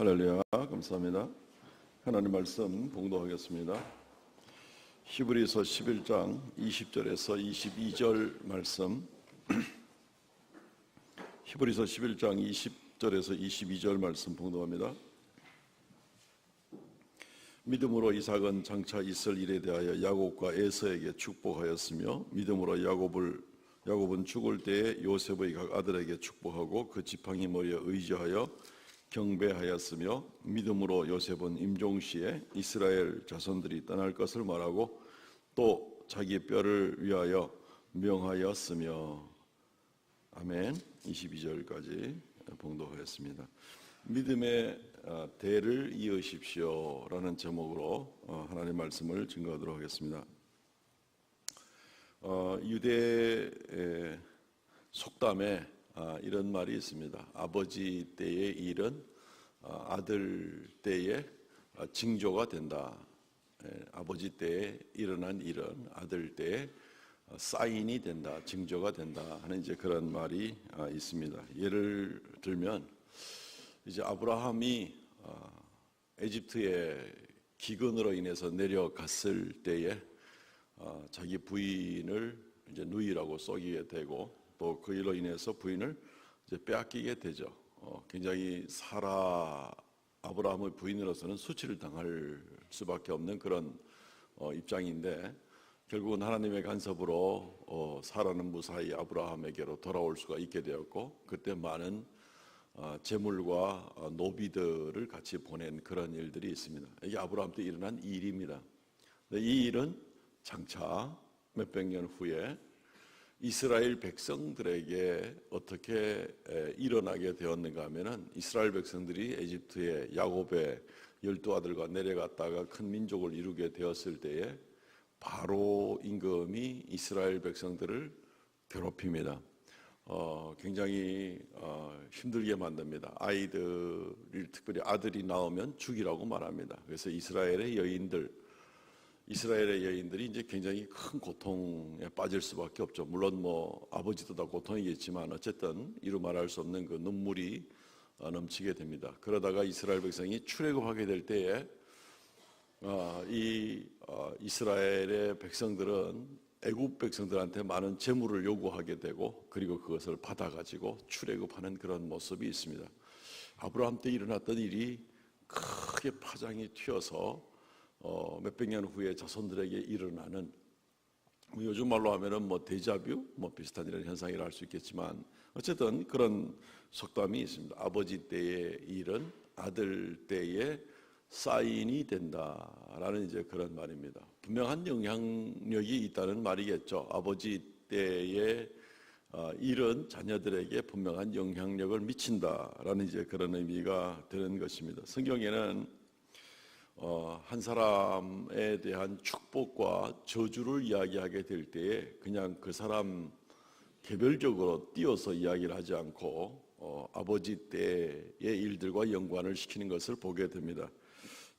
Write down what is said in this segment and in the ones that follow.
할렐루야, 감사합니다. 하나님 말씀 봉독하겠습니다. 히브리서 11장 20절에서 22절 말씀. 히브리서 11장 20절에서 22절 말씀 봉독합니다. 믿음으로 이삭은 장차 있을 일에 대하여 야곱과 에서에게 축복하였으며, 믿음으로 야곱은 죽을 때에 요셉의 각 아들에게 축복하고 그 지팡이 머리에 의지하여 경배하였으며, 믿음으로 요셉은 임종시에 이스라엘 자손들이 떠날 것을 말하고 또 자기 뼈를 위하여 명하였으며. 아멘. 22절까지 봉독하였습니다. 믿음의 대를 이으십시오 라는 제목으로 하나님의 말씀을 증거하도록 하겠습니다. 유대 속담에 이런 말이 있습니다. 아버지 때의 일은 아들 때의 징조가 된다. 아버지 때에 일어난 일은 아들 때에 사인이 된다, 징조가 된다 하는 이제 그런 말이 있습니다. 예를 들면 이제 아브라함이 에집트의 기근으로 인해서 내려갔을 때에 자기 부인을 이제 누이라고 쏘게 되고, 또 그 일로 인해서 부인을 이제 빼앗기게 되죠. 굉장히 아브라함의 부인으로서는 수치를 당할 수밖에 없는 그런 입장인데, 결국은 하나님의 간섭으로 사라는 무사히 아브라함에게로 돌아올 수가 있게 되었고, 그때 많은 재물과 노비들을 같이 보낸 그런 일들이 있습니다. 이게 아브라함 때 일어난 일입니다. 이 일은 장차 몇백 년 후에 이스라엘 백성들에게 어떻게 일어나게 되었는가 하면은, 이스라엘 백성들이 에집트의 야곱의 12아들과 내려갔다가 큰 민족을 이루게 되었을 때에 바로 임금이 이스라엘 백성들을 괴롭힙니다. 굉장히 힘들게 만듭니다. 아이들이, 특별히 아들이 나오면 죽이라고 말합니다. 그래서 이스라엘의 여인들이 이제 굉장히 큰 고통에 빠질 수밖에 없죠. 물론 뭐 아버지도 다 고통이겠지만 어쨌든 이루 말할 수 없는 그 눈물이 넘치게 됩니다. 그러다가 이스라엘 백성이 출애굽하게 될 때에 이스라엘의 백성들은 애굽 백성들한테 많은 재물을 요구하게 되고, 그리고 그것을 받아가지고 출애굽하는 그런 모습이 있습니다. 아브라함 때 일어났던 일이 크게 파장이 튀어서 몇백 년 후에 자손들에게 일어나는, 요즘 말로 하면은 뭐 데자뷰 비슷한 이런 현상이라 할 수 있겠지만, 어쨌든 그런 속담이 있습니다. 아버지 때의 일은 아들 때에 사인이 된다라는 이제 그런 말입니다. 분명한 영향력이 있다는 말이겠죠. 아버지 때의 일은 자녀들에게 분명한 영향력을 미친다라는 이제 그런 의미가 되는 것입니다. 성경에는 한 사람에 대한 축복과 저주를 이야기하게 될 때에 그냥 그 사람 개별적으로 띄어서 이야기를 하지 않고 아버지 때의 일들과 연관을 시키는 것을 보게 됩니다.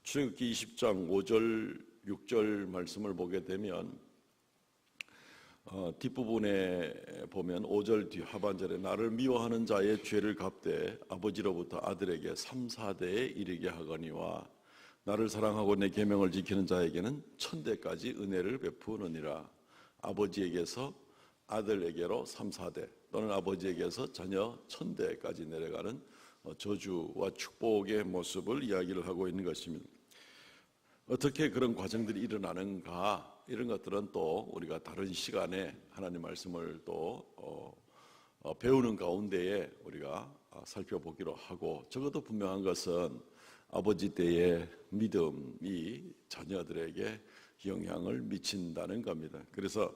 출애굽기 20장 5절 6절 말씀을 보게 되면 뒷부분에 보면 5절 뒤 하반절에 나를 미워하는 자의 죄를 갚되 아버지로부터 아들에게 3, 4대에 이르게 하거니와 나를 사랑하고 내 계명을 지키는 자에게는 1000대까지 은혜를 베푸느니라. 아버지에게서 아들에게로 3, 4대 또는 아버지에게서 자녀 1000대까지 내려가는 저주와 축복의 모습을 이야기를 하고 있는 것입니다. 어떻게 그런 과정들이 일어나는가, 이런 것들은 또 우리가 다른 시간에 하나님 말씀을 또 배우는 가운데에 우리가 살펴보기로 하고, 적어도 분명한 것은 아버지 때의 믿음이 자녀들에게 영향을 미친다는 겁니다. 그래서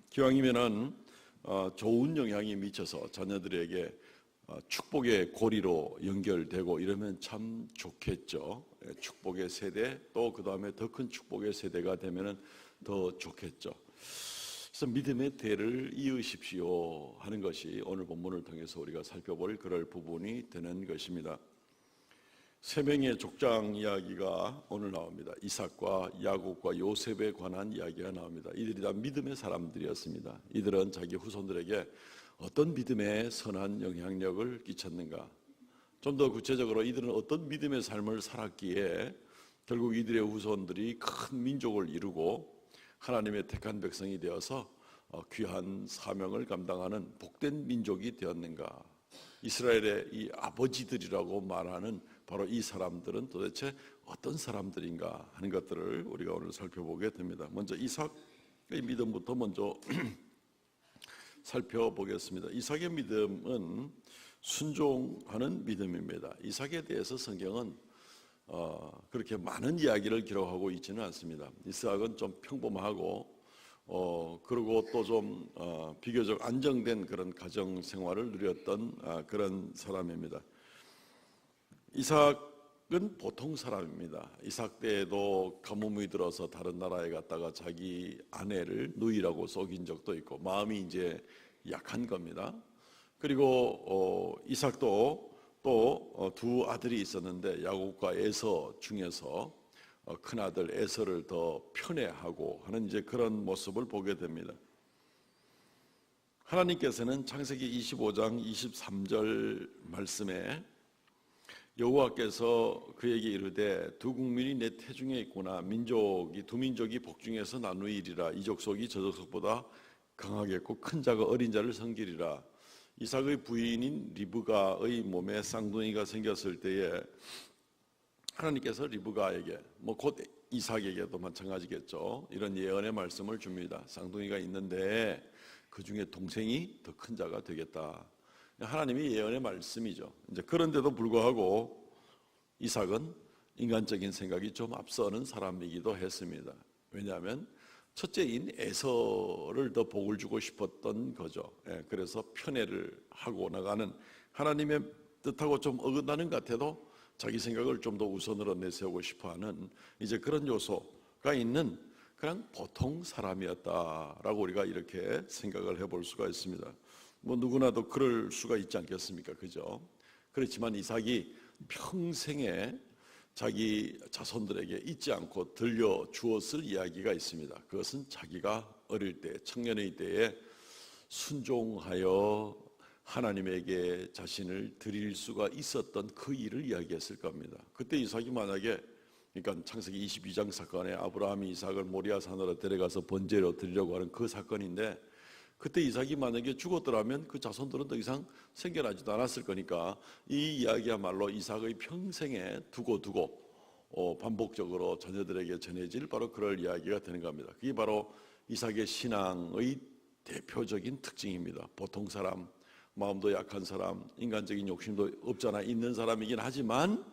기왕이면은 좋은 영향이 미쳐서 자녀들에게 축복의 고리로 연결되고 이러면 참 좋겠죠. 축복의 세대, 또 그 다음에 더 큰 축복의 세대가 되면은 더 좋겠죠. 그래서 믿음의 대를 이으십시오 하는 것이 오늘 본문을 통해서 우리가 살펴볼 그럴 부분이 되는 것입니다. 세 명의 족장 이야기가 오늘 나옵니다. 이삭과 야곱과 요셉에 관한 이야기가 나옵니다. 이들이 다 믿음의 사람들이었습니다. 이들은 자기 후손들에게 어떤 믿음의 선한 영향력을 끼쳤는가? 좀 더 구체적으로 이들은 어떤 믿음의 삶을 살았기에 결국 이들의 후손들이 큰 민족을 이루고 하나님의 택한 백성이 되어서 귀한 사명을 감당하는 복된 민족이 되었는가. 이스라엘의 이 아버지들이라고 말하는 바로 이 사람들은 도대체 어떤 사람들인가 하는 것들을 우리가 오늘 살펴보게 됩니다. 먼저 이삭의 믿음부터 먼저 살펴보겠습니다. 이삭의 믿음은 순종하는 믿음입니다. 이삭에 대해서 성경은 그렇게 많은 이야기를 기록하고 있지는 않습니다. 이삭은 좀 평범하고 그리고 또 좀 비교적 안정된 그런 가정 생활을 누렸던 그런 사람입니다. 이삭은 보통 사람입니다. 이삭 때에도 가뭄이 들어서 다른 나라에 갔다가 자기 아내를 누이라고 속인 적도 있고 마음이 이제 약한 겁니다. 그리고 이삭도 또 두 아들이 있었는데 야곱과 에서 중에서 큰 아들 에서를 더 편애하고 하는 이제 그런 모습을 보게 됩니다. 하나님께서는 창세기 25장 23절 말씀에 여호와께서 그에게 이르되 두 국민이 내 태중에 있구나. 두 민족이 복중에서 나누이리라. 이 족속이 저 족속보다 강하겠고 큰 자가 어린 자를 섬기리라. 이삭의 부인인 리브가의 몸에 쌍둥이가 생겼을 때에 하나님께서 리브가에게 곧 이삭에게도 마찬가지겠죠. 이런 예언의 말씀을 줍니다. 쌍둥이가 있는데 그 중에 동생이 더 큰 자가 되겠다. 하나님의 예언의 말씀이죠. 이제 그런데도 불구하고 이삭은 인간적인 생각이 좀 앞서는 사람이기도 했습니다. 왜냐하면 첫째인 에서를 더 복을 주고 싶었던 거죠. 그래서 편애를 하고 나가는 하나님의 뜻하고 좀 어긋나는 것 같아도 자기 생각을 좀 더 우선으로 내세우고 싶어하는 이제 그런 요소가 있는 그냥 보통 사람이었다라고 우리가 이렇게 생각을 해볼 수가 있습니다. 누구나도 그럴 수가 있지 않겠습니까? 그죠? 그렇지만 이삭이 평생에 자기 자손들에게 잊지 않고 들려주었을 이야기가 있습니다. 그것은 자기가 어릴 때, 청년의 때에 순종하여 하나님에게 자신을 드릴 수가 있었던 그 일을 이야기했을 겁니다. 그때 이삭이 만약에, 그러니까 창세기 22장 사건에 아브라함이 이삭을 모리아 산으로 데려가서 번제로 드리려고 하는 그 사건인데, 그때 이삭이 만약에 죽었더라면 그 자손들은 더 이상 생겨나지도 않았을 거니까 이 이야기야말로 이삭의 평생에 두고 반복적으로 자녀들에게 전해질 바로 그럴 이야기가 되는 겁니다. 그게 바로 이삭의 신앙의 대표적인 특징입니다. 보통 사람, 마음도 약한 사람, 인간적인 욕심도 없잖아 있는 사람이긴 하지만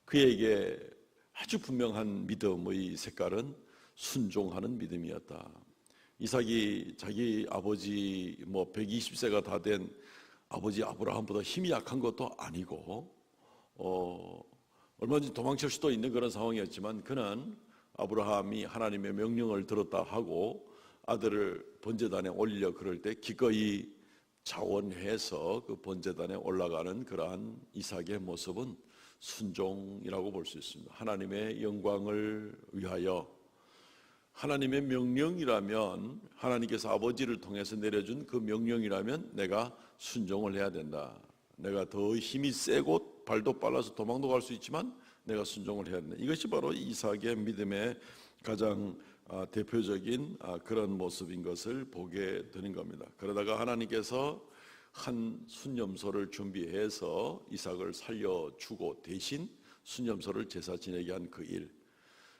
그에게 아주 분명한 믿음의 색깔은 순종하는 믿음이었다. 이삭이 자기 아버지 120세가 다 된 아버지 아브라함보다 힘이 약한 것도 아니고 얼마든지 도망칠 수도 있는 그런 상황이었지만 그는 아브라함이 하나님의 명령을 들었다 하고 아들을 번제단에 올리려 그럴 때 기꺼이 자원해서 그 번제단에 올라가는 그러한 이삭의 모습은 순종이라고 볼 수 있습니다. 하나님의 영광을 위하여 하나님의 명령이라면, 하나님께서 아버지를 통해서 내려준 그 명령이라면 내가 순종을 해야 된다. 내가 더 힘이 세고 발도 빨라서 도망도 갈 수 있지만 내가 순종을 해야 된다. 이것이 바로 이삭의 믿음의 가장 대표적인 그런 모습인 것을 보게 되는 겁니다. 그러다가 하나님께서 한 순념소를 준비해서 이삭을 살려주고 대신 순념소를 제사 지내게 한 그 일,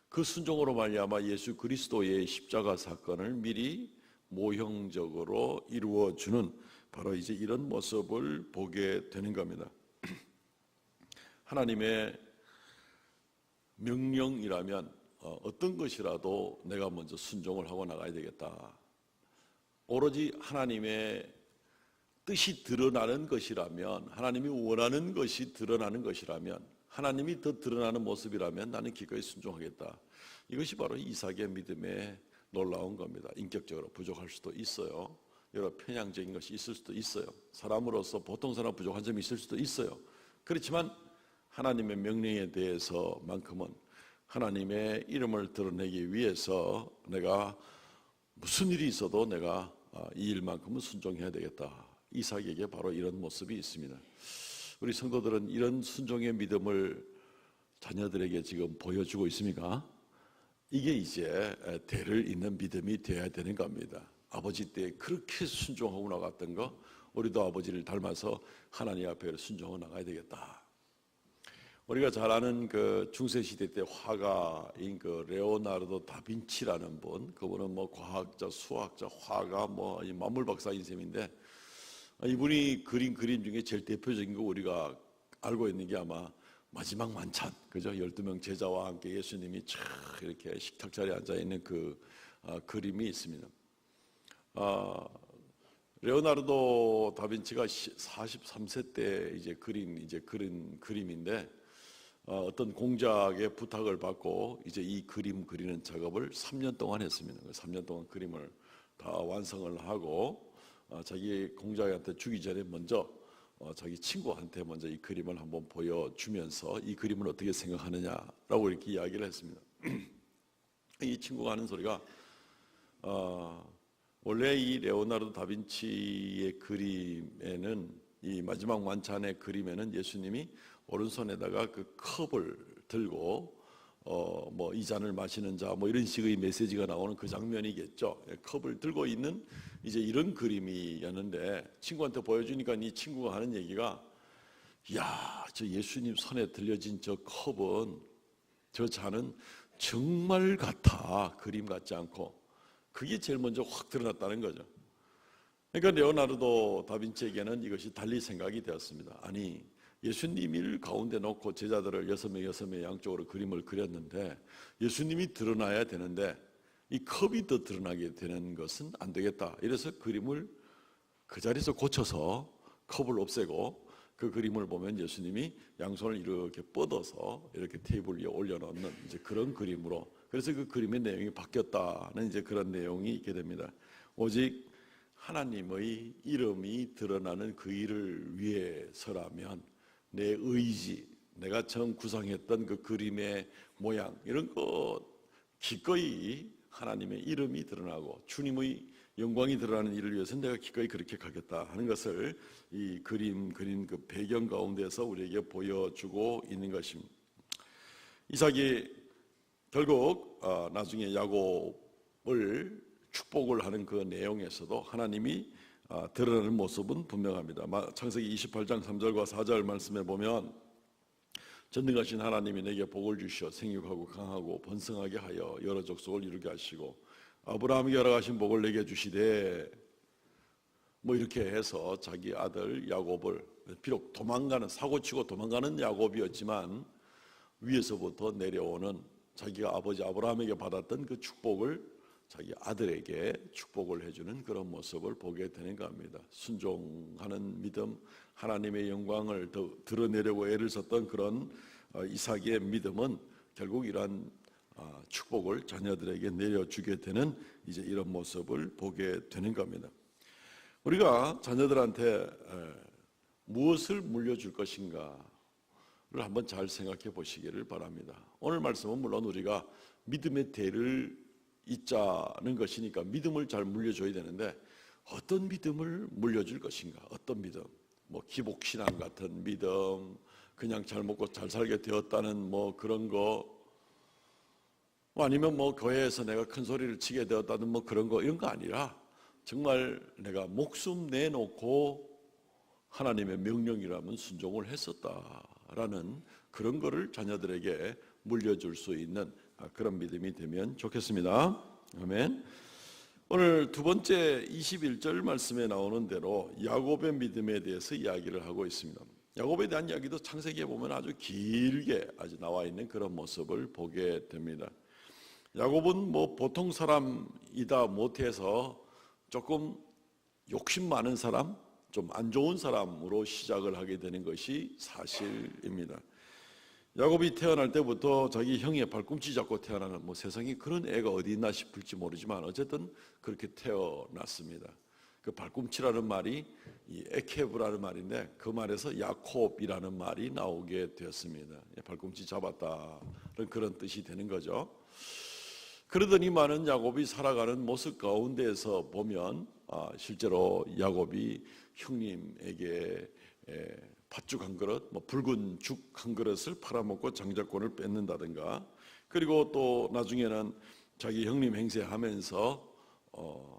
그 순종으로 말미암아 예수 그리스도의 십자가 사건을 미리 모형적으로 이루어주는 바로 이제 이런 모습을 보게 되는 겁니다. 하나님의 명령이라면 어떤 것이라도 내가 먼저 순종을 하고 나가야 되겠다. 오로지 하나님의 뜻이 드러나는 것이라면, 하나님이 원하는 것이 드러나는 것이라면, 하나님이 더 드러나는 모습이라면 나는 기꺼이 순종하겠다. 이것이 바로 이삭의 믿음의 놀라운 겁니다. 인격적으로 부족할 수도 있어요. 여러 편향적인 것이 있을 수도 있어요. 사람으로서 보통 사람 부족한 점이 있을 수도 있어요. 그렇지만 하나님의 명령에 대해서만큼은 하나님의 이름을 드러내기 위해서 내가 무슨 일이 있어도 내가 이 일만큼은 순종해야 되겠다. 이삭에게 바로 이런 모습이 있습니다. 우리 성도들은 이런 순종의 믿음을 자녀들에게 지금 보여주고 있습니까? 이게 이제 대를 잇는 믿음이 되어야 되는 겁니다. 아버지 때 그렇게 순종하고 나갔던 거, 우리도 아버지를 닮아서 하나님 앞에 순종하고 나가야 되겠다. 우리가 잘 아는 그 중세시대 때 화가인 그 레오나르도 다빈치라는 분, 그분은 뭐 과학자, 수학자, 화가, 뭐 만물 박사인 셈인데, 이분이 그린 그림 중에 제일 대표적인 거 우리가 알고 있는 게 아마 마지막 만찬, 그죠? 12명 제자와 함께 예수님이 촥 이렇게 식탁 자리에 앉아 있는 그 그림이 있습니다. 레오나르도 다빈치가 43세 때 이제 그린 그림인데, 어떤 공작의 부탁을 받고 이제 이 그림 그리는 작업을 3년 동안 했습니다. 3년 동안 그림을 다 완성을 하고 자기 공작한테 주기 전에 먼저 자기 친구한테 먼저 이 그림을 한번 보여주면서 이 그림을 어떻게 생각하느냐라고 이렇게 이야기를 했습니다. 이 친구가 하는 소리가 원래 이 레오나르도 다빈치의 그림에는, 이 마지막 만찬의 그림에는 예수님이 오른손에다가 그 컵을 들고 뭐 이 잔을 마시는 자 뭐 이런 식의 메시지가 나오는 그 장면이겠죠. 컵을 들고 있는 이제 이런 그림이었는데, 친구한테 보여주니까 이 친구가 하는 얘기가, 야, 저 예수님 손에 들려진 저 컵은, 저 잔은 정말 같아. 그림 같지 않고. 그게 제일 먼저 확 드러났다는 거죠. 그러니까 레오나르도 다빈치에게는 이것이 달리 생각이 되었습니다. 아니, 예수님을 가운데 놓고 제자들을 6명 양쪽으로 그림을 그렸는데 예수님이 드러나야 되는데 이 컵이 더 드러나게 되는 것은 안 되겠다. 이래서 그림을 그 자리에서 고쳐서 컵을 없애고, 그 그림을 보면 예수님이 양손을 이렇게 뻗어서 이렇게 테이블 위에 올려놓는 이제 그런 그림으로, 그래서 그 그림의 내용이 바뀌었다는 이제 그런 내용이 있게 됩니다. 오직 하나님의 이름이 드러나는 그 일을 위해서라면 내 의지, 내가 처음 구상했던 그 그림의 모양, 이런 거 기꺼이 하나님의 이름이 드러나고 주님의 영광이 드러나는 일을 위해서는 내가 기꺼이 그렇게 가겠다 하는 것을 이 그림 그린 그 배경 가운데서 우리에게 보여주고 있는 것입니다. 이삭이 결국 나중에 야곱을 축복을 하는 그 내용에서도 하나님이 드러나는 모습은 분명합니다. 창세기 28장 3절과 4절 말씀에 보면, 전능하신 하나님이 내게 복을 주시어 생육하고 강하고 번성하게 하여 여러 족속을 이루게 하시고 아브라함에게 허락하신 복을 내게 주시되, 뭐 이렇게 해서 자기 아들 야곱을, 비록 도망가는, 사고치고 도망가는 야곱이었지만 위에서부터 내려오는 자기가 아버지 아브라함에게 받았던 그 축복을 자기 아들에게 축복을 해주는 그런 모습을 보게 되는 겁니다. 순종하는 믿음, 하나님의 영광을 더 드러내려고 애를 썼던 그런 이삭의 믿음은 결국 이러한 축복을 자녀들에게 내려주게 되는 이제 이런 모습을 보게 되는 겁니다. 우리가 자녀들한테 무엇을 물려줄 것인가를 한번 잘 생각해 보시기를 바랍니다. 오늘 말씀은 물론 우리가 믿음의 대를 잇자는 것이니까 믿음을 잘 물려줘야 되는데, 어떤 믿음을 물려줄 것인가? 어떤 믿음? 뭐 기복신앙 같은 믿음, 그냥 잘 먹고 잘 살게 되었다는 뭐 그런 거, 아니면 뭐 교회에서 내가 큰 소리를 치게 되었다는 뭐 그런 거, 이런 거 아니라 정말 내가 목숨 내놓고 하나님의 명령이라면 순종을 했었다라는 그런 거를 자녀들에게 물려줄 수 있는 그런 믿음이 되면 좋겠습니다. 아멘. 오늘 두 번째 21절 말씀에 나오는 대로 야곱의 믿음에 대해서 이야기를 하고 있습니다. 야곱에 대한 이야기도 창세기에 보면 아주 길게 아주 나와 있는 그런 모습을 보게 됩니다. 야곱은 뭐 보통 사람이다 못해서 조금 욕심 많은 사람, 좀 안 좋은 사람으로 시작을 하게 되는 것이 사실입니다. 야곱이 태어날 때부터 자기 형의 발꿈치 잡고 태어나는, 뭐 세상에 그런 애가 어디 있나 싶을지 모르지만 어쨌든 그렇게 태어났습니다. 그 발꿈치라는 말이 이 에케브라는 말인데, 그 말에서 야콥이라는 말이 나오게 되었습니다. 발꿈치 잡았다는 그런 뜻이 되는 거죠. 그러더니 많은 야곱이 살아가는 모습 가운데에서 보면 실제로 야곱이 형님에게 팥죽 한 그릇, 뭐 붉은 죽 한 그릇을 팔아먹고 장자권을 뺏는다든가, 그리고 또 나중에는 자기 형님 행세하면서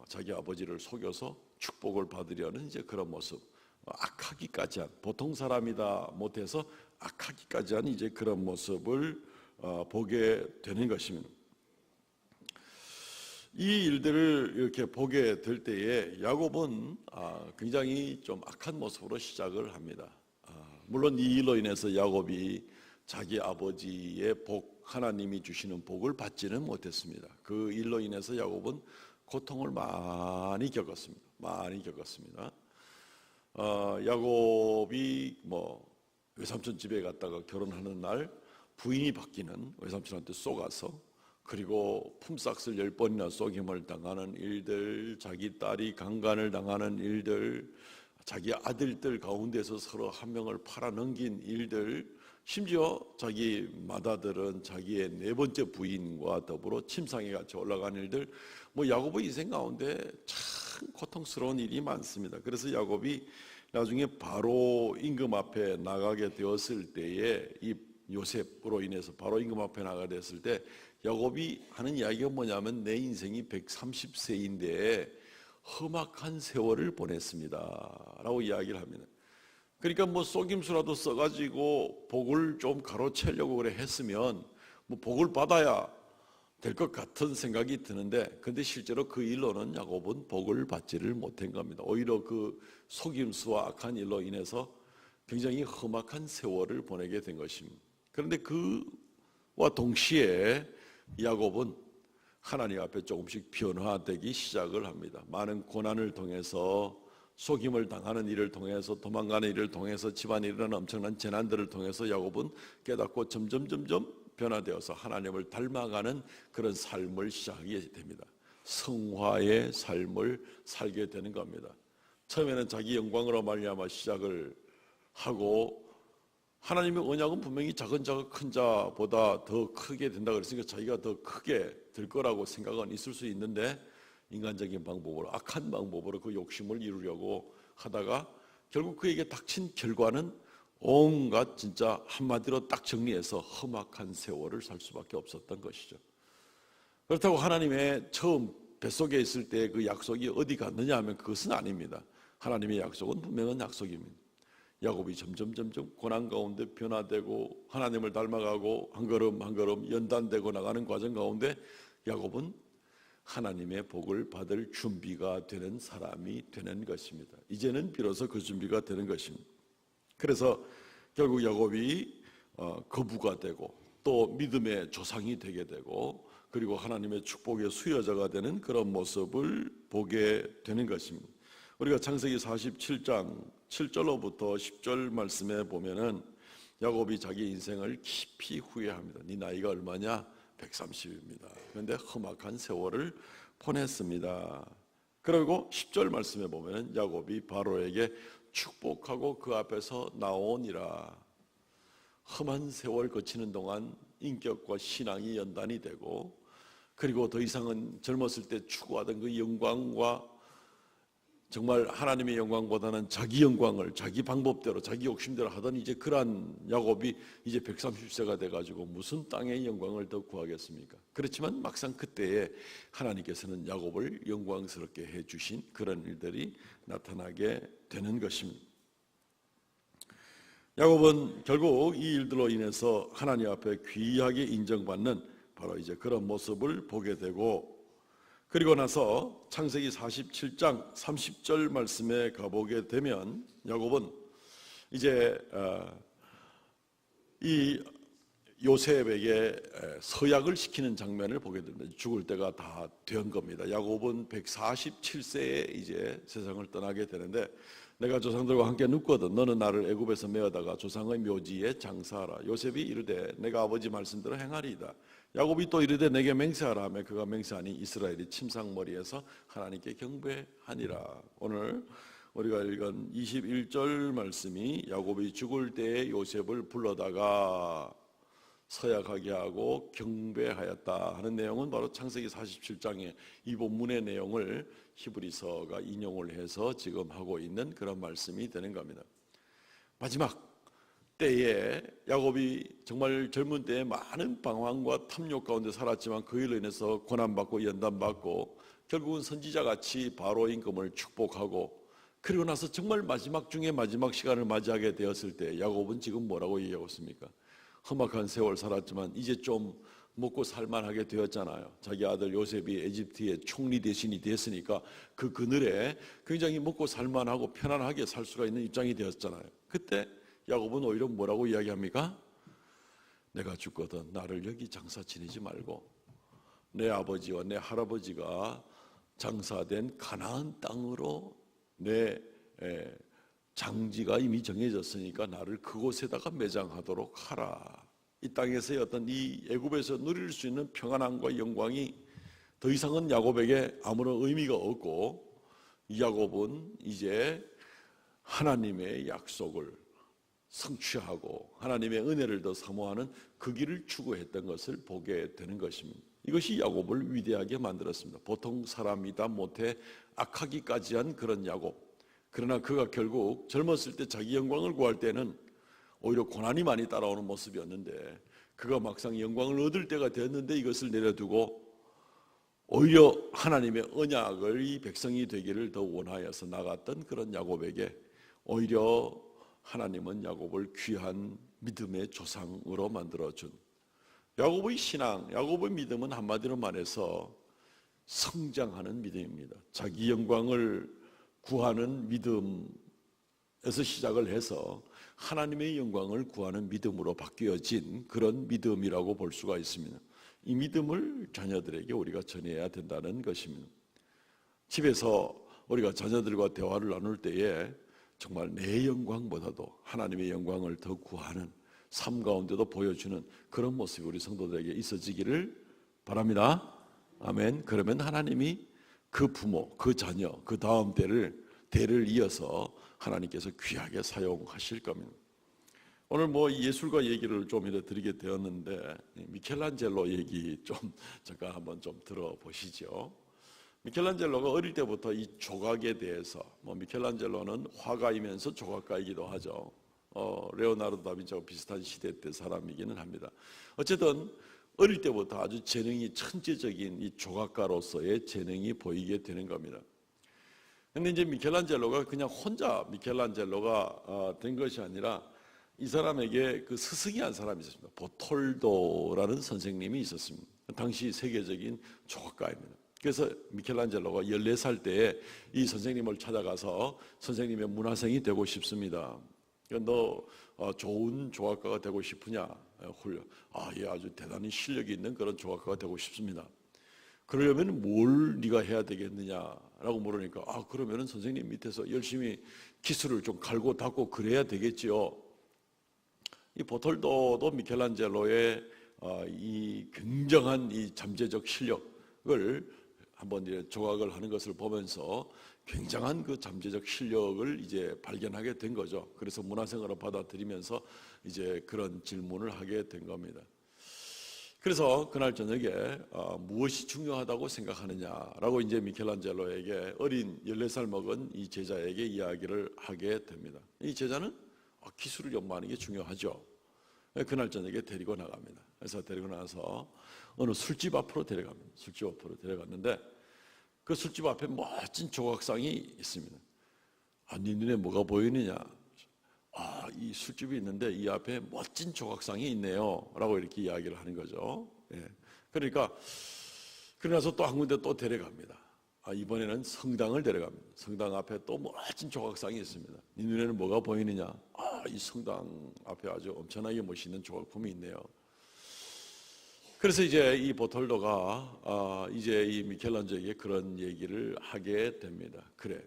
자기 아버지를 속여서 축복을 받으려는 이제 그런 모습, 악하기까지 한, 보통 사람이다 못해서 악하기까지 한 이제 그런 모습을 보게 되는 것입니다. 이 일들을 이렇게 보게 될 때에 야곱은 굉장히 좀 악한 모습으로 시작을 합니다. 물론 이 일로 인해서 야곱이 자기 아버지의 복, 하나님이 주시는 복을 받지는 못했습니다. 그 일로 인해서 야곱은 고통을 많이 겪었습니다. 야곱이 외삼촌 집에 갔다가 결혼하는 날 부인이 바뀌는, 외삼촌한테 쏘가서, 그리고 품삯을 10번이나 쏘김을 당하는 일들, 자기 딸이 강간을 당하는 일들, 자기 아들들 가운데서 서로 한 명을 팔아넘긴 일들, 심지어 자기 맏아들은 자기의 4번째 부인과 더불어 침상에 같이 올라간 일들, 야곱의 인생 가운데 참 고통스러운 일이 많습니다. 그래서 야곱이 나중에 바로 임금 앞에 나가게 되었을 때에, 이 요셉으로 인해서 바로 임금 앞에 나가게 됐을 때 야곱이 하는 이야기가 뭐냐면, 내 인생이 130세인데 험악한 세월을 보냈습니다 라고 이야기를 합니다. 그러니까 속임수라도 써가지고 복을 좀 가로채려고 그래 했으면 복을 받아야 될 것 같은 생각이 드는데, 근데 실제로 그 일로는 야곱은 복을 받지를 못한 겁니다. 오히려 그 속임수와 악한 일로 인해서 굉장히 험악한 세월을 보내게 된 것입니다. 그런데 그와 동시에 야곱은 하나님 앞에 조금씩 변화되기 시작을 합니다. 많은 고난을 통해서, 속임을 당하는 일을 통해서, 도망가는 일을 통해서, 집안에 일어나는 엄청난 재난들을 통해서 야곱은 깨닫고 점점 변화되어서 하나님을 닮아가는 그런 삶을 시작하게 됩니다. 성화의 삶을 살게 되는 겁니다. 처음에는 자기 영광으로 말미암아 시작을 하고, 하나님의 언약은 분명히 작은 자가 큰 자보다 더 크게 된다고 그랬으니까 자기가 더 크게 될 거라고 생각은 있을 수 있는데, 인간적인 방법으로, 악한 방법으로 그 욕심을 이루려고 하다가 결국 그에게 닥친 결과는 온갖, 진짜 한마디로 딱 정리해서 험악한 세월을 살 수밖에 없었던 것이죠. 그렇다고 하나님의 처음 뱃속에 있을 때 그 약속이 어디 갔느냐 하면 그것은 아닙니다. 하나님의 약속은 분명한 약속입니다. 야곱이 점점 고난 가운데 변화되고 하나님을 닮아가고 한 걸음 한 걸음 연단되고 나가는 과정 가운데 야곱은 하나님의 복을 받을 준비가 되는 사람이 되는 것입니다. 이제는 비로소 그 준비가 되는 것입니다. 그래서 결국 야곱이 거부가 되고 또 믿음의 조상이 되게 되고, 그리고 하나님의 축복의 수여자가 되는 그런 모습을 보게 되는 것입니다. 우리가 창세기 47장 7절로부터 10절 말씀에 보면은 야곱이 자기 인생을 깊이 후회합니다. 네 나이가 얼마냐? 130입니다. 그런데 험악한 세월을 보냈습니다. 그리고 10절 말씀에 보면은 야곱이 바로에게 축복하고 그 앞에서 나오니라. 험한 세월 거치는 동안 인격과 신앙이 연단이 되고, 그리고 더 이상은 젊었을 때 추구하던 그 영광과, 정말 하나님의 영광보다는 자기 영광을 자기 방법대로 자기 욕심대로 하던 이제 그러한 야곱이 이제 130세가 돼가지고 무슨 땅의 영광을 더 구하겠습니까? 그렇지만 막상 그때에 하나님께서는 야곱을 영광스럽게 해주신 그런 일들이 나타나게 되는 것입니다. 야곱은 결국 이 일들로 인해서 하나님 앞에 귀하게 인정받는 바로 이제 그런 모습을 보게 되고, 그리고 나서 창세기 47장 30절 말씀에 가보게 되면 야곱은 이제 이 요셉에게 서약을 시키는 장면을 보게 됩니다. 죽을 때가 다 된 겁니다. 야곱은 147세에 이제 세상을 떠나게 되는데, 내가 조상들과 함께 눕거든 너는 나를 애굽에서 메어다가 조상의 묘지에 장사하라. 요셉이 이르되 내가 아버지 말씀대로 행하리이다. 야곱이 또 이르되 내게 맹세하라 하며 그가 맹세하니 이스라엘이 침상머리에서 하나님께 경배하니라. 오늘 우리가 읽은 21절 말씀이 야곱이 죽을 때에 요셉을 불러다가 서약하게 하고 경배하였다 하는 내용은 바로 창세기 47장의 이 본문의 내용을 히브리서가 인용을 해서 지금 하고 있는 그런 말씀이 되는 겁니다. 마지막 때에 야곱이 정말 젊은 때에 많은 방황과 탐욕 가운데 살았지만 그 일로 인해서 고난받고 연단받고 결국은 선지자같이 바로 임금을 축복하고 그리고 나서 정말 마지막 중에 마지막 시간을 맞이하게 되었을 때 야곱은 지금 뭐라고 얘기하고 있습니까? 험악한 세월 살았지만 이제 좀 먹고 살만하게 되었잖아요. 자기 아들 요셉이 에집트의 총리 대신이 됐으니까 그 그늘에 굉장히 먹고 살만하고 편안하게 살 수가 있는 입장이 되었잖아요. 그때 야곱은 오히려 뭐라고 이야기합니까? 내가 죽거든 나를 여기 장사 지내지 말고 내 아버지와 내 할아버지가 장사된 가나안 땅으로 내 장지가 이미 정해졌으니까 나를 그곳에다가 매장하도록 하라. 이 땅에서의 어떤 이 애굽에서 누릴 수 있는 평안함과 영광이 더 이상은 야곱에게 아무런 의미가 없고 야곱은 이제 하나님의 약속을 성취하고 하나님의 은혜를 더 사모하는 그 길을 추구했던 것을 보게 되는 것입니다. 이것이 야곱을 위대하게 만들었습니다. 보통 사람이다 못해 악하기까지 한 그런 야곱. 그러나 그가 결국 젊었을 때 자기 영광을 구할 때는 오히려 고난이 많이 따라오는 모습이었는데 그가 막상 영광을 얻을 때가 되었는데 이것을 내려두고 오히려 하나님의 언약을 이 백성이 되기를 더 원하여서 나갔던 그런 야곱에게 오히려 하나님은 야곱을 귀한 믿음의 조상으로 만들어준 야곱의 신앙, 야곱의 믿음은 한마디로 말해서 성장하는 믿음입니다. 자기 영광을 구하는 믿음에서 시작을 해서 하나님의 영광을 구하는 믿음으로 바뀌어진 그런 믿음이라고 볼 수가 있습니다. 이 믿음을 자녀들에게 우리가 전해야 된다는 것입니다. 집에서 우리가 자녀들과 대화를 나눌 때에 정말 내 영광보다도 하나님의 영광을 더 구하는 삶 가운데도 보여주는 그런 모습이 우리 성도들에게 있어지기를 바랍니다. 아멘. 그러면 하나님이 그 부모, 그 자녀, 그 다음 대를 이어서 하나님께서 귀하게 사용하실 겁니다. 오늘 예술가 얘기를 좀 드리게 되었는데 미켈란젤로 얘기 좀 잠깐 한번 좀 들어보시죠. 미켈란젤로가 어릴 때부터 이 조각에 대해서 미켈란젤로는 화가이면서 조각가이기도 하죠. 레오나르도 다빈치하고 비슷한 시대 때 사람이기는 합니다. 어쨌든 어릴 때부터 아주 재능이 천재적인 이 조각가로서의 재능이 보이게 되는 겁니다. 그런데 이제 미켈란젤로가 그냥 혼자 미켈란젤로가 된 것이 아니라 이 사람에게 그 스승이 한 사람이 있었습니다. 보톨도라는 선생님이 있었습니다. 당시 세계적인 조각가입니다. 그래서 미켈란젤로가 14살 때에 이 선생님을 찾아가서 선생님의 문화생이 되고 싶습니다. 너 좋은 조각가가 되고 싶으냐? 예, 아주 대단히 실력이 있는 그런 조각가가 되고 싶습니다. 그러려면 뭘 네가 해야 되겠느냐라고 물으니까 그러면은 선생님 밑에서 열심히 기술을 좀 갈고 닦고 그래야 되겠지요. 이 보톨도도 미켈란젤로의 이 굉장한 이 잠재적 실력을 한번 이제 조각을 하는 것을 보면서 굉장한 그 잠재적 실력을 이제 발견하게 된 거죠. 그래서 문화생활을 받아들이면서 이제 그런 질문을 하게 된 겁니다. 그래서 그날 저녁에 무엇이 중요하다고 생각하느냐라고 이제 미켈란젤로에게 어린 14살 먹은 이 제자에게 이야기를 하게 됩니다. 이 제자는 기술을 연마하는 게 중요하죠. 그날 저녁에 데리고 나갑니다. 그래서 데리고 나서 어느 술집 앞으로 데려갑니다. 술집 앞으로 데려갔는데 그 술집 앞에 멋진 조각상이 있습니다. 네 눈에 뭐가 보이느냐? 이 술집이 있는데 이 앞에 멋진 조각상이 있네요. 라고 이렇게 이야기를 하는 거죠. 예. 그러니까 그러나서 또 한 군데 또 데려갑니다. 이번에는 성당을 데려갑니다. 성당 앞에 또 멋진 조각상이 있습니다. 네 눈에는 뭐가 보이느냐? 이 성당 앞에 아주 엄청나게 멋있는 조각품이 있네요. 그래서 이제 이 보톨도가 이제 이 미켈란젤로에게 그런 얘기를 하게 됩니다. 그래,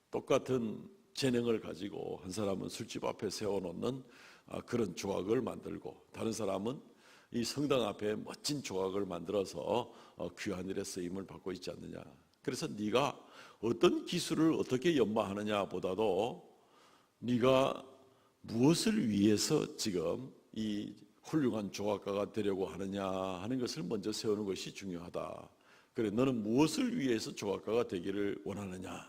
똑같은 재능을 가지고 한 사람은 술집 앞에 세워놓는 그런 조각을 만들고 다른 사람은 이 성당 앞에 멋진 조각을 만들어서 귀한 일에 쓰임을 받고 있지 않느냐. 그래서 네가 어떤 기술을 어떻게 연마하느냐 보다도 네가 무엇을 위해서 지금 이 훌륭한 조각가가 되려고 하느냐 하는 것을 먼저 세우는 것이 중요하다. 그래, 너는 무엇을 위해서 조각가가 되기를 원하느냐?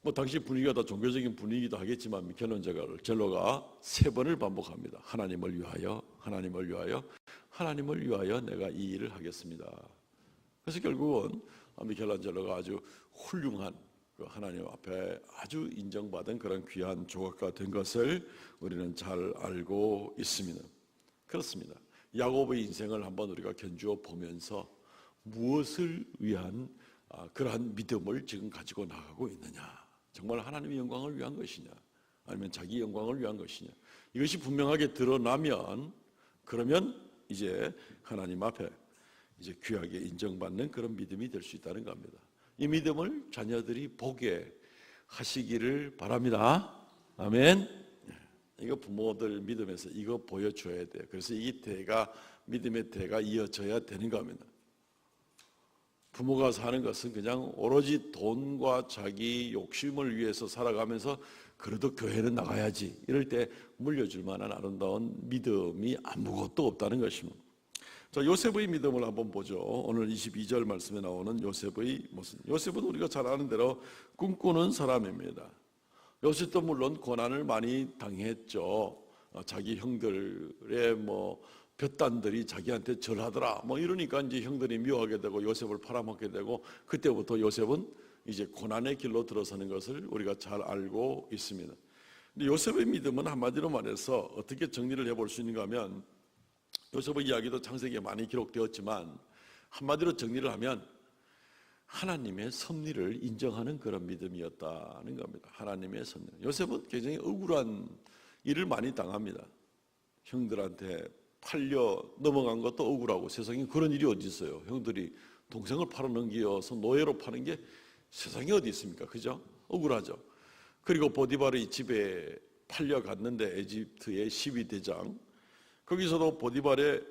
뭐 당시 분위기가 다 종교적인 분위기도 하겠지만 미켈란젤로가 3번을 반복합니다. 하나님을 위하여, 하나님을 위하여, 하나님을 위하여 내가 이 일을 하겠습니다. 그래서 결국은 미켈란젤로가 아주 훌륭한 하나님 앞에 아주 인정받은 그런 귀한 조각가 된 것을 우리는 잘 알고 있습니다. 그렇습니다. 야곱의 인생을 한번 우리가 견주어 보면서 무엇을 위한 그러한 믿음을 지금 가지고 나가고 있느냐, 정말 하나님의 영광을 위한 것이냐, 아니면 자기 영광을 위한 것이냐, 이것이 분명하게 드러나면 그러면 이제 하나님 앞에 이제 귀하게 인정받는 그런 믿음이 될 수 있다는 겁니다. 이 믿음을 자녀들이 보게 하시기를 바랍니다. 아멘. 이거 부모들 믿음에서 이거 보여줘야 돼요. 그래서 이 대가, 믿음의 대가 이어져야 되는 겁니다. 부모가 사는 것은 그냥 오로지 돈과 자기 욕심을 위해서 살아가면서 그래도 교회는 나가야지 이럴 때 물려줄 만한 아름다운 믿음이 아무것도 없다는 것입니다. 자, 요셉의 믿음을 한번 보죠. 오늘 22절 말씀에 나오는 요셉의 모습. 요셉은 우리가 잘 아는 대로 꿈꾸는 사람입니다. 요셉도 물론 고난을 많이 당했죠. 자기 형들의 볕단들이 자기한테 절하더라 이러니까 이제 형들이 미워하게 되고 요셉을 팔아먹게 되고, 그때부터 요셉은 이제 고난의 길로 들어서는 것을 우리가 잘 알고 있습니다. 근데 요셉의 믿음은 한마디로 말해서 어떻게 정리를 해볼 수 있는가 하면, 요셉의 이야기도 창세기에 많이 기록되었지만 한마디로 정리를 하면 하나님의 섭리를 인정하는 그런 믿음이었다는 겁니다. 하나님의 섭리. 요셉은 굉장히 억울한 일을 많이 당합니다. 형들한테 팔려 넘어간 것도 억울하고, 세상에 그런 일이 어디 있어요. 형들이 동생을 팔아넘겨서 노예로 파는 게 세상에 어디 있습니까? 그죠? 억울하죠. 그리고 보디발의 집에 팔려갔는데, 에집트의 12대장, 거기서도 보디발의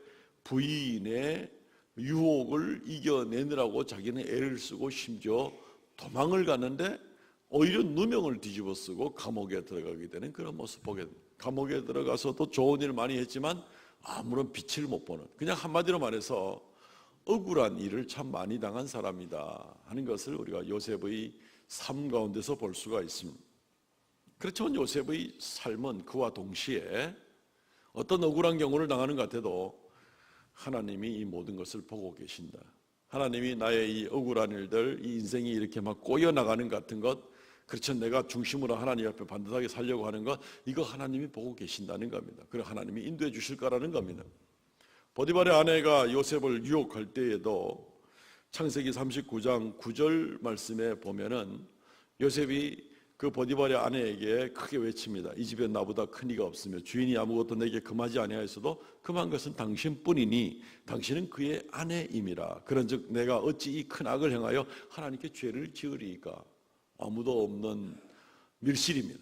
부인의 유혹을 이겨내느라고 자기는 애를 쓰고 심지어 도망을 갔는데 오히려 누명을 뒤집어 쓰고 감옥에 들어가게 되는 그런 모습 보게 됩니다. 감옥에 들어가서도 좋은 일 많이 했지만 아무런 빛을 못 보는, 그냥 한마디로 말해서 억울한 일을 참 많이 당한 사람이다 하는 것을 우리가 요셉의 삶 가운데서 볼 수가 있습니다. 그렇지만 요셉의 삶은 그와 동시에 어떤 억울한 경우를 당하는 것 같아도 하나님이 이 모든 것을 보고 계신다. 하나님이 나의 이 억울한 일들, 이 인생이 이렇게 막 꼬여나가는 것 같은 것, 그렇죠, 내가 중심으로 하나님 앞에 반듯하게 살려고 하는 것, 이거 하나님이 보고 계신다는 겁니다. 그래서 하나님이 인도해 주실 거라는 겁니다. 보디발의 아내가 요셉을 유혹할 때에도 창세기 39장 9절 말씀에 보면은 요셉이 그 보디발의 아내에게 크게 외칩니다. 이 집에 나보다 큰 이가 없으며 주인이 아무것도 내게 금하지 아니하였어도 금한 것은 당신뿐이니 당신은 그의 아내임이라. 그런즉 내가 어찌 이 큰 악을 행하여 하나님께 죄를 지으리이까. 아무도 없는 밀실입니다.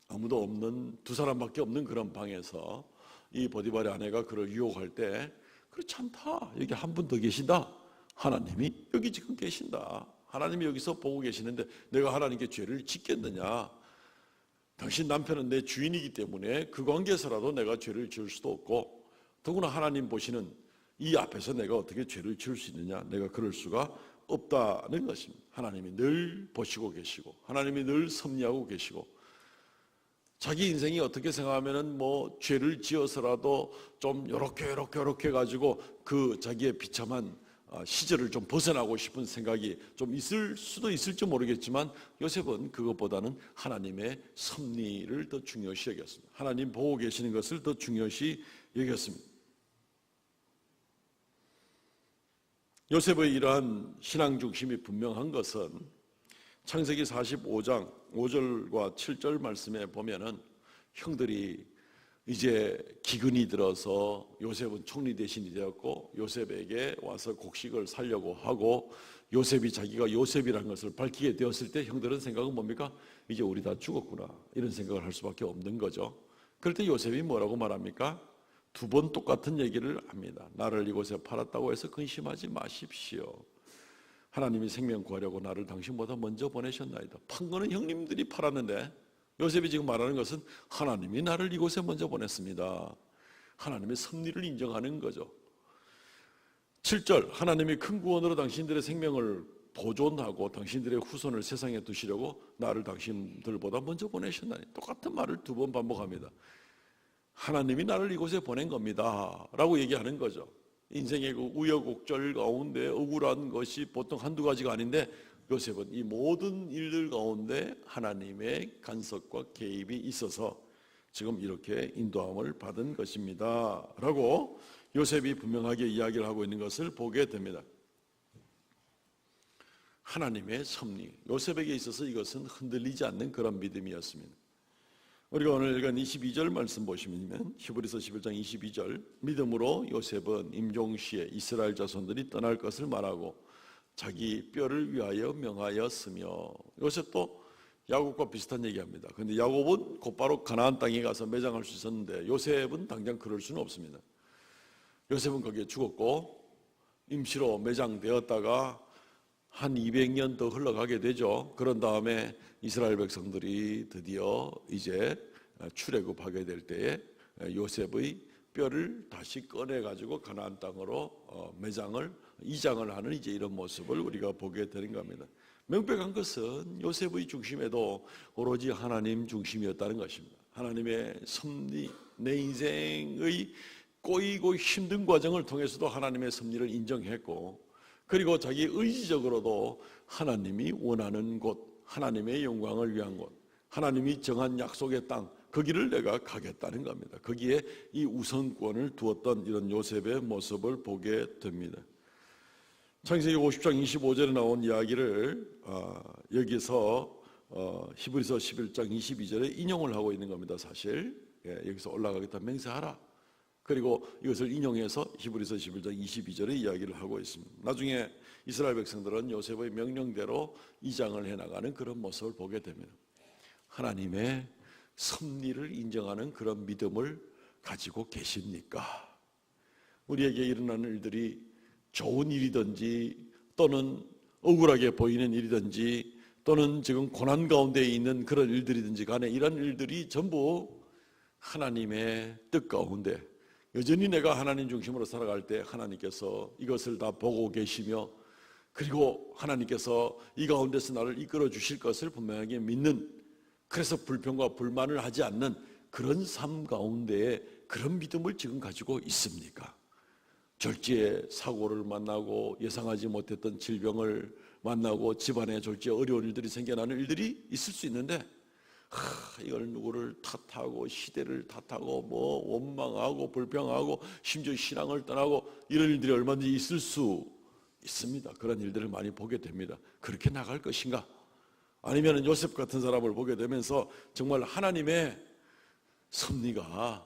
아무도 없는, 두 사람밖에 없는 그런 방에서 이 보디발의 아내가 그를 유혹할 때, 그렇지 않다, 여기 한 분 더 계신다, 하나님이 여기 지금 계신다, 하나님이 여기서 보고 계시는데 내가 하나님께 죄를 짓겠느냐, 당신 남편은 내 주인이기 때문에 그 관계에서라도 내가 죄를 지을 수도 없고, 더구나 하나님 보시는 이 앞에서 내가 어떻게 죄를 지을 수 있느냐, 내가 그럴 수가 없다는 것입니다. 하나님이 늘 보시고 계시고 하나님이 늘 섭리하고 계시고, 자기 인생이 어떻게 생각하면은 죄를 지어서라도 좀 요렇게 가지고 그 자기의 비참한 시절을 좀 벗어나고 싶은 생각이 좀 있을 수도 있을지 모르겠지만, 요셉은 그것보다는 하나님의 섭리를 더 중요시 여겼습니다. 하나님 보고 계시는 것을 더 중요시 여겼습니다. 요셉의 이러한 신앙 중심이 분명한 것은 창세기 45장 5절과 7절 말씀에 보면은 형들이 이제 기근이 들어서 요셉은 총리 대신이 되었고 요셉에게 와서 곡식을 살려고 하고, 요셉이 자기가 요셉이라는 것을 밝히게 되었을 때 형들은 생각은 뭡니까? 이제 우리 다 죽었구나, 이런 생각을 할 수밖에 없는 거죠. 그럴 때 요셉이 뭐라고 말합니까? 2번 똑같은 얘기를 합니다. 나를 이곳에 팔았다고 해서 근심하지 마십시오. 하나님이 생명 구하려고 나를 당신보다 먼저 보내셨나이다. 판 거는 형님들이 팔았는데, 요셉이 지금 말하는 것은 하나님이 나를 이곳에 먼저 보냈습니다. 하나님의 섭리를 인정하는 거죠. 7절, 하나님이 큰 구원으로 당신들의 생명을 보존하고 당신들의 후손을 세상에 두시려고 나를 당신들보다 먼저 보내셨나니. 똑같은 말을 두 번 반복합니다. 하나님이 나를 이곳에 보낸 겁니다 라고 얘기하는 거죠. 인생의 그 우여곡절 가운데 억울한 것이 보통 한두 가지가 아닌데 요셉은 이 모든 일들 가운데 하나님의 간섭과 개입이 있어서 지금 이렇게 인도함을 받은 것입니다 라고 요셉이 분명하게 이야기를 하고 있는 것을 보게 됩니다. 하나님의 섭리, 요셉에게 있어서 이것은 흔들리지 않는 그런 믿음이었습니다. 우리가 오늘 읽은 22절 말씀 보시면 히브리서 11장 22절, 믿음으로 요셉은 임종시에 이스라엘 자손들이 떠날 것을 말하고 자기 뼈를 위하여 명하였으며. 요셉도 야곱과 비슷한 얘기합니다. 그런데 야곱은 곧바로 가나안 땅에 가서 매장할 수 있었는데 요셉은 당장 그럴 수는 없습니다. 요셉은 거기에 죽었고 임시로 매장되었다가 한 200년 더 흘러가게 되죠. 그런 다음에 이스라엘 백성들이 드디어 이제 출애굽하게 될 때에 요셉의 뼈를 다시 꺼내 가지고 가나안 땅으로 이장을 하는 이제 이런 모습을 우리가 보게 되는 겁니다. 명백한 것은 요셉의 중심에도 오로지 하나님 중심이었다는 것입니다. 하나님의 섭리, 내 인생의 꼬이고 힘든 과정을 통해서도 하나님의 섭리를 인정했고, 그리고 자기 의지적으로도 하나님이 원하는 곳, 하나님의 영광을 위한 곳, 하나님이 정한 약속의 땅, 거기를 내가 가겠다는 겁니다. 거기에 이 우선권을 두었던 이런 요셉의 모습을 보게 됩니다. 창세기 50장 25절에 나온 이야기를 여기서 히브리서 11장 22절에 인용을 하고 있는 겁니다. 사실 여기서 올라가겠다 맹세하라. 그리고 이것을 인용해서 히브리서 11장 22절의 이야기를 하고 있습니다. 나중에 이스라엘 백성들은 요셉의 명령대로 이장을 해나가는 그런 모습을 보게 됩니다. 하나님의 섭리를 인정하는 그런 믿음을 가지고 계십니까? 우리에게 일어나는 일들이 좋은 일이든지 또는 억울하게 보이는 일이든지 또는 지금 고난 가운데 있는 그런 일들이든지 간에 이런 일들이 전부 하나님의 뜻 가운데 여전히 내가 하나님 중심으로 살아갈 때 하나님께서 이것을 다 보고 계시며 그리고 하나님께서 이 가운데서 나를 이끌어 주실 것을 분명하게 믿는, 그래서 불평과 불만을 하지 않는 그런 삶 가운데에 그런 믿음을 지금 가지고 있습니까? 졸지에 사고를 만나고 예상하지 못했던 질병을 만나고 집안에 졸지에 어려운 일들이 생겨나는 일들이 있을 수 있는데 이걸 누구를 탓하고 시대를 탓하고 뭐 원망하고 불평하고 심지어 신앙을 떠나고 이런 일들이 얼마든지 있을 수 있습니다. 그런 일들을 많이 보게 됩니다. 그렇게 나갈 것인가? 아니면 요셉 같은 사람을 보게 되면서 정말 하나님의 섭리가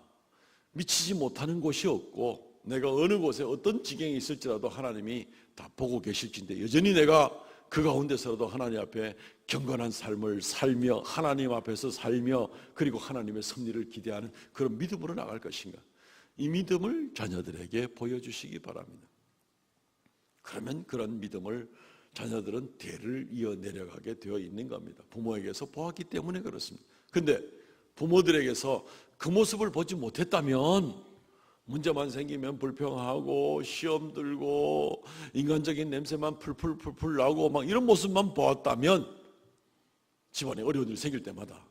미치지 못하는 곳이 없고 내가 어느 곳에 어떤 지경에 있을지라도 하나님이 다 보고 계실진데 여전히 내가 그 가운데서라도 하나님 앞에 경건한 삶을 살며 하나님 앞에서 살며 그리고 하나님의 섭리를 기대하는 그런 믿음으로 나갈 것인가? 이 믿음을 자녀들에게 보여주시기 바랍니다. 그러면 그런 믿음을 자녀들은 대를 이어 내려가게 되어 있는 겁니다. 부모에게서 보았기 때문에 그렇습니다. 그런데 부모들에게서 그 모습을 보지 못했다면 문제만 생기면 불평하고 시험 들고 인간적인 냄새만 풀풀 나고 막 이런 모습만 보았다면 집안에 어려운 일 생길 때마다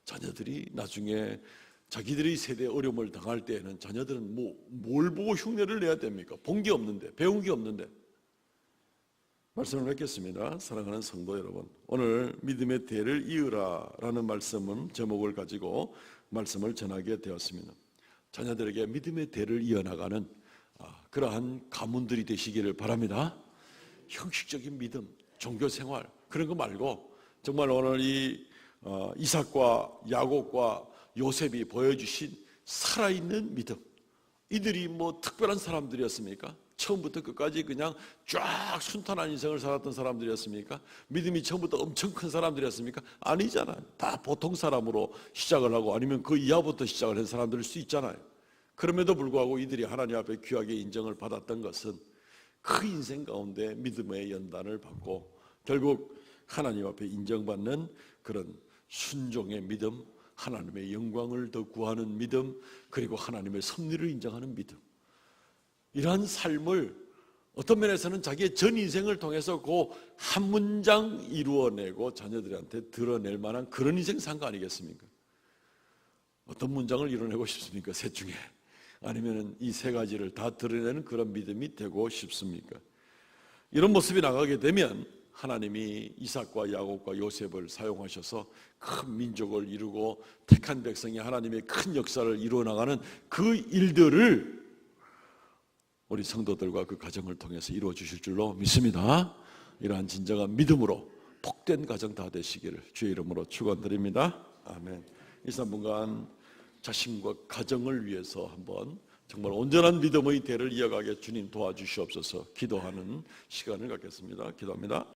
자녀들이 나중에 자기들이 세대에 어려움을 당할 때에는 자녀들은 뭘 보고 흉내를 내야 됩니까? 본 게 없는데, 배운 게 없는데. 말씀을 맺겠습니다. 사랑하는 성도 여러분, 오늘 믿음의 대를 이으라 라는 말씀은 제목을 가지고 말씀을 전하게 되었습니다. 자녀들에게 믿음의 대를 이어나가는 그러한 가문들이 되시기를 바랍니다. 형식적인 믿음, 종교생활 그런 거 말고 정말 오늘 이 이삭과 야곱과 요셉이 보여주신 살아있는 믿음, 이들이 뭐 특별한 사람들이었습니까? 처음부터 끝까지 그냥 쫙 순탄한 인생을 살았던 사람들이었습니까? 믿음이 처음부터 엄청 큰 사람들이었습니까? 아니잖아요. 다 보통 사람으로 시작을 하고 아니면 그 이하부터 시작을 한 사람들일 수 있잖아요. 그럼에도 불구하고 이들이 하나님 앞에 귀하게 인정을 받았던 것은 그 인생 가운데 믿음의 연단을 받고 결국 하나님 앞에 인정받는 그런 순종의 믿음, 하나님의 영광을 더 구하는 믿음, 그리고 하나님의 섭리를 인정하는 믿음, 이러한 삶을 어떤 면에서는 자기의 전 인생을 통해서 그 한 문장 이루어내고 자녀들한테 드러낼 만한 그런 인생 산 거 아니겠습니까? 어떤 문장을 이뤄내고 싶습니까? 셋 중에. 아니면 이 세 가지를 다 드러내는 그런 믿음이 되고 싶습니까? 이런 모습이 나가게 되면 하나님이 이삭과 야곱과 요셉을 사용하셔서 큰 민족을 이루고 택한 백성이 하나님의 큰 역사를 이루어 나가는 그 일들을 우리 성도들과 그 가정을 통해서 이루어 주실 줄로 믿습니다. 이러한 진정한 믿음으로 복된 가정 다 되시기를 주의 이름으로 축원드립니다. 아멘. 이 3분간 자신과 가정을 위해서 한번 정말 온전한 믿음의 대를 이어가게 주님 도와주시옵소서. 기도하는 시간을 갖겠습니다. 기도합니다.